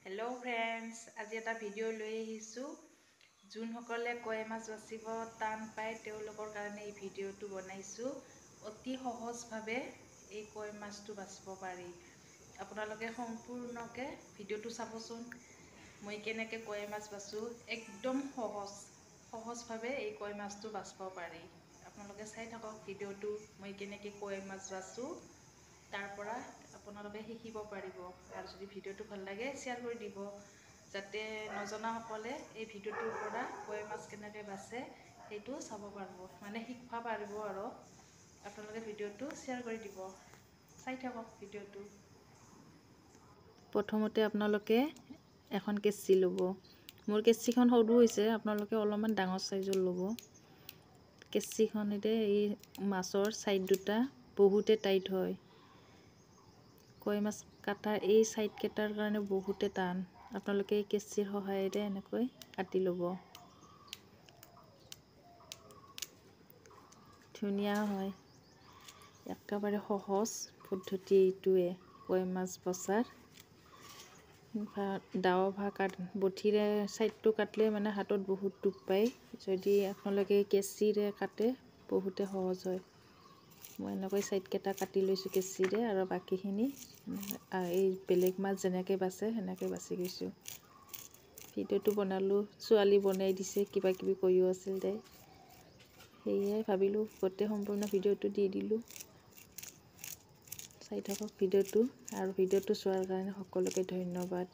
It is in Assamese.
हेलो फ्रेंड्स, आज এটা ভিডিও লৈ আহিছো। যোনসকলে কয় মাছ বাছিব টান পায় তেওঁলোকৰ কাৰণে এই ভিডিওটো বনাইছো। অতি সহজভাৱে এই কয় মাছটো বাছিব পাৰি। আপোনালোকে সম্পূৰ্ণকে ভিডিওটো চাবচোন। মই কেনেকৈ কয় মাছ বাছো, একদম সহজভাৱে এই কয় মাছটো বাছিব পাৰি। আপোনালোকে চাই থাকক ভিডিওটো, মই কেনেকৈ কয় মাছ বাছো। তাৰ পৰা আপোনালোকে শিকিব পাৰিব। আৰু যদি ভিডিওটো ভাল লাগে শ্বেয়াৰ কৰি দিব, যাতে নজনাসকলে এই ভিডিওটোৰ পৰা কয় মাছ কেনেকৈ বাছে সেইটো চাব পাৰিব, মানে শিকিব পাৰিব। আৰু আপোনালোকে ভিডিওটো শ্বেয়াৰ কৰি দিব, চাই থাকক ভিডিওটো। প্ৰথমতে আপোনালোকে এখন কেঁচি ল'ব। মোৰ কেঁচিখন সৰু হৈছে, আপোনালোকে অলপমান ডাঙৰ চাইজৰ ল'ব। কেঁচিখনেৰে এই মাছৰ ছাইড দুটা বহুতে টাইট হয়। কয় মাছ কাটাৰ এই ছাইড কেইটাৰ কাৰণে বহুতে টান। আপোনালোকে এই কেঁচিৰ সহায়েৰে এনেকৈ কাটি ল'ব। ধুনীয়া হয়, একেবাৰে সহজ পদ্ধতি এইটোৱে কয় মাছ বচাৰ। ডাও বা বঠিৰে ছাইডটো কাটিলে মানে হাতত বহুত দুখ পায়। যদি আপোনালোকে কেঁচিৰে কাটে বহুতে সহজ হয়। মই এনেকৈ ছাইডকেইটা কাটি লৈছোঁ কেঁচিৰে, আৰু বাকীখিনি এই বেলেগ মাছ যেনেকৈ বাছে সেনেকৈ বাছি গৈছোঁ। ভিডিওটো বনালোঁ, ছোৱালী বনাই দিছে, কিবা কিবি কৈও আছিল তাই। সেয়ে ভাবিলোঁ গোটেই সম্পূৰ্ণ ভিডিওটো দি দিলোঁ। চাই থাকক ভিডিওটো, আৰু ভিডিওটো চোৱাৰ কাৰণে সকলোকে ধন্যবাদ।